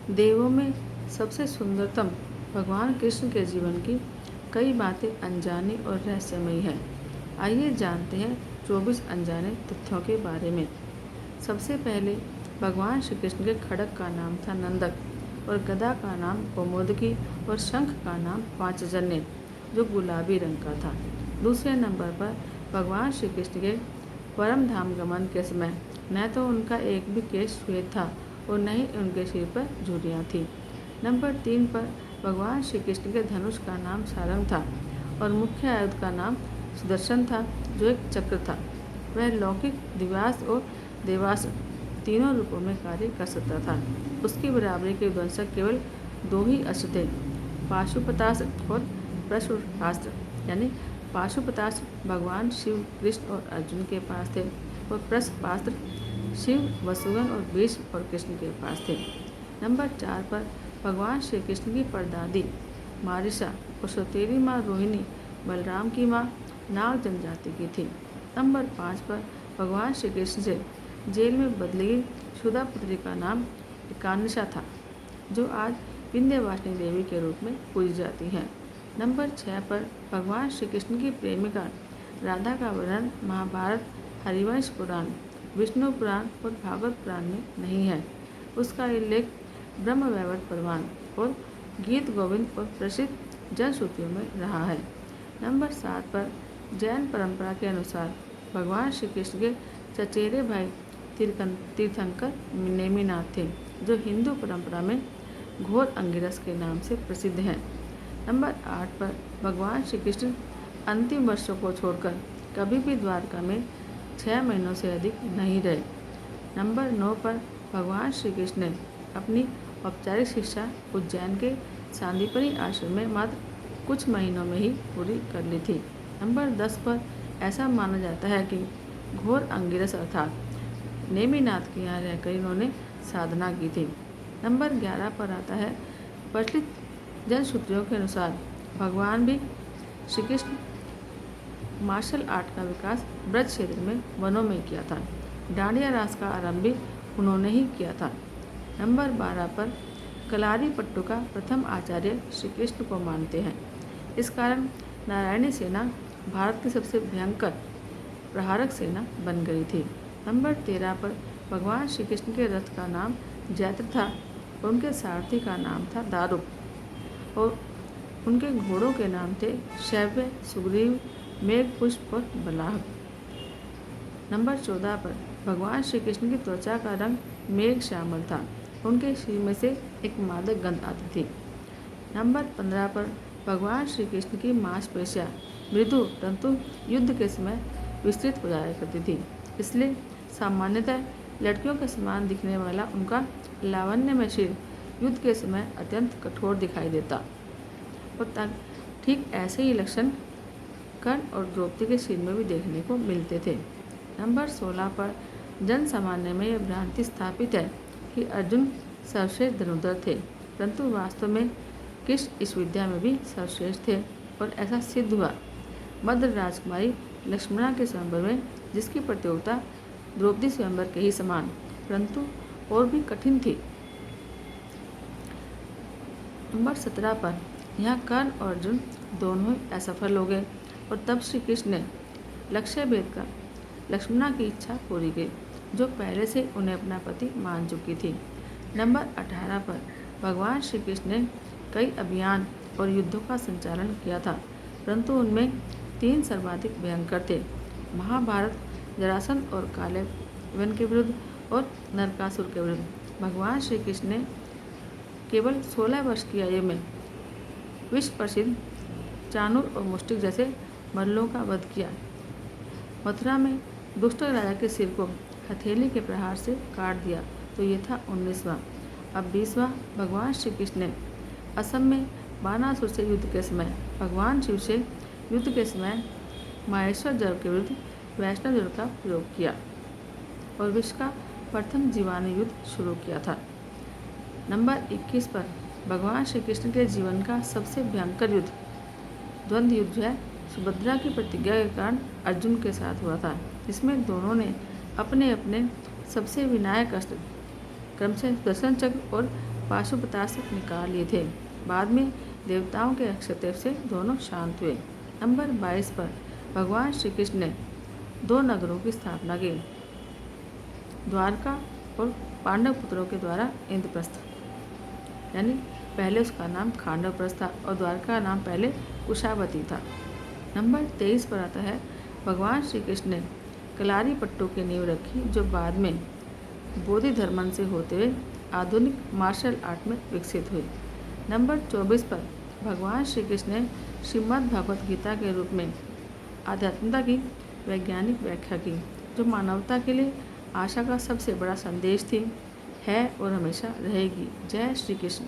देवों में सबसे सुंदरतम भगवान कृष्ण के जीवन की कई बातें अनजानी और रहस्यमयी हैं। आइए जानते हैं 24 अनजाने तथ्यों के बारे में। सबसे पहले भगवान श्री कृष्ण के खड्ग का नाम था नंदक और गदा का नाम कौमुदकी और शंख का नाम पांचजन्य जो गुलाबी रंग का था। दूसरे नंबर पर भगवान श्री कृष्ण के परम धाम गमन के समय न तो उनका एक भी केश श्वेत था और न ही उनके सिर पर झुर्रियाँ थीं। नंबर 3 पर भगवान श्री कृष्ण के धनुष का नाम सारंग था और मुख्य आयुध का नाम सुदर्शन था जो एक चक्र था। वह लौकिक, दिव्यास्त्र और देवास्त्र तीनों रूपों में कार्य कर सकता था। उसकी बराबरी के विध्वंसक केवल 2 ही अस्त्र थे, पाशुपतास्त्र और प्रशुरास्त्र। यानी पाशुपतास्त्र भगवान शिव, कृष्ण और अर्जुन के पास थे और प्रशपास्त्र शिव, वसुगन और भीष्म और कृष्ण के पास थे। नंबर 4 पर भगवान श्री कृष्ण की परदादी मारिसा और सौतेली माँ रोहिणी बलराम की माँ नाग जनजाति की थी। नंबर 5 पर भगवान श्री कृष्ण से जेल में बदली गई शुदा पुत्री का नाम एकानिशा था जो आज विंध्यवासिनी देवी के रूप में पूजी जाती है। नंबर 6 पर भगवान श्री कृष्ण की प्रेमिका राधा का वर्णन महाभारत, हरिवंश पुराण, विष्णु पुराण और भागवत पुराण में नहीं है। उसका उल्लेख ब्रह्मवैवर्त पुराण और गीत गोविंद और प्रसिद्ध जनश्रुतियों में रहा है। नंबर 7 पर जैन परंपरा के अनुसार भगवान श्री कृष्ण के चचेरे भाई तीर्थंकर नेमिनाथ थे जो हिंदू परंपरा में घोर अंगिरस के नाम से प्रसिद्ध हैं। नंबर 8 पर भगवान श्री कृष्ण अंतिम वर्षों को छोड़कर कभी भी द्वारका में 6 महीनों से अधिक नहीं रहे। नंबर 9 पर भगवान श्री कृष्ण ने अपनी औपचारिक शिक्षा उज्जैन के सांदीपनि आश्रम में मात्र कुछ महीनों में ही पूरी कर ली थी। नंबर 10 पर ऐसा माना जाता है कि घोर अंगिरस अर्थात नेमिनाथ के यहाँ रहकर इन्होंने साधना की थी। नंबर 11 पर आता है प्रचलित जनश्रुतियों के अनुसार भगवान भी श्री कृष्ण मार्शल आर्ट का विकास ब्रज क्षेत्र में वनों में किया था। डांडिया रास का आरंभ भी उन्होंने ही किया था। नंबर 12 पर कलारी पट्टू का प्रथम आचार्य श्री कृष्ण को मानते हैं। इस कारण नारायणी सेना भारत की सबसे भयंकर प्रहारक सेना बन गई थी। नंबर 13 पर भगवान श्री कृष्ण के रथ का नाम जैत्र था और उनके सारथी का नाम था दारुक और उनके घोड़ों के नाम थे शैव्य, सुग्रीव, मेघपुष्प और बलाह। नंबर 14 पर भगवान श्री कृष्ण की त्वचा का रंग मेघ श्यामल था। उनके सिर में से एक मादक गंध आती थी। नंबर 15 पर भगवान श्री कृष्ण की मांसपेशियाँ मृदु परंतु युद्ध के समय विस्तृत हो जाया करती थी, इसलिए सामान्यतः लड़कियों के समान दिखने वाला उनका लावण्यमय सिर युद्ध के समय अत्यंत कठोर दिखाई देता और ठीक ऐसे ही लक्षण कर्ण और द्रौपदी के सिर में भी देखने को मिलते थे। नंबर 16 पर जन सामान्य में यह भ्रांति स्थापित है कि अर्जुन सर्वश्रेष्ठ धनुर्धर थे, परंतु वास्तव में कृष्ण इस विद्या में भी सर्वश्रेष्ठ थे और ऐसा सिद्ध हुआ मद्र राजकुमारी लक्ष्मणा के स्वयंवर में, जिसकी प्रतियोगिता द्रौपदी स्वयंवर के ही समान परंतु और भी कठिन थी। नंबर 17 पर यहाँ कर्ण और अर्जुन दोनों ही असफल हो गए और तब श्री कृष्ण ने लक्ष्य भेद कर लक्ष्मणा की इच्छा पूरी की जो पहले से उन्हें अपना पति मान चुकी थी। नंबर 18 पर भगवान श्री कृष्ण ने कई अभियान और युद्धों का संचालन किया था, परंतु उनमें 3 सर्वाधिक भयंकर थे, महाभारत, जरासंध और कालयवन के विरुद्ध और नरकासुर के विरुद्ध। भगवान श्री कृष्ण ने केवल 16 वर्ष की आयु में विश्व प्रसिद्ध चाणूर और मुष्टिक जैसे मल्लों का वध किया। मथुरा में दुष्ट राजा के सिर को हथेली के प्रहार से काट दिया, तो ये था 19वां। अब 20वां भगवान श्री कृष्ण ने असम में बानासुर से युद्ध के समय भगवान शिव से युद्ध के समय माहेश्वर जल के विरुद्ध वैष्णव जल का प्रयोग किया और विश्व का प्रथम जीवाणु युद्ध शुरू किया था। नंबर 21 पर भगवान श्री कृष्ण के जीवन का सबसे भयंकर युद्ध द्वंद्व युद्ध है सुभद्रा की प्रतिज्ञा के कारण अर्जुन के साथ हुआ था, जिसमें दोनों ने अपने अपने सबसे विनायक अस्त्र क्रमशः सुदर्शन चक्र और पाशुपतास्त्र निकाल लिए थे। बाद में देवताओं के हस्तक्षेप से दोनों शांत हुए। नंबर 22 पर भगवान श्री कृष्ण ने 2 नगरों की स्थापना की, द्वारका और पांडव पुत्रों के द्वारा इंद्रप्रस्थ। यानी पहले उसका नाम खांडवप्रस्थ था और द्वारका का नाम पहले कुशावती था। नंबर 23 पर आता है भगवान श्री कृष्ण ने कलारी पट्टू की नींव रखी, जो बाद में बोधि धर्मन से होते हुए आधुनिक मार्शल आर्ट में विकसित हुई। नंबर 24 पर भगवान श्री कृष्ण ने श्रीमद् भगवत गीता के रूप में आध्यात्मिकता की वैज्ञानिक व्याख्या की, जो मानवता के लिए आशा का सबसे बड़ा संदेश थी, है और हमेशा रहेगी। जय श्री कृष्ण।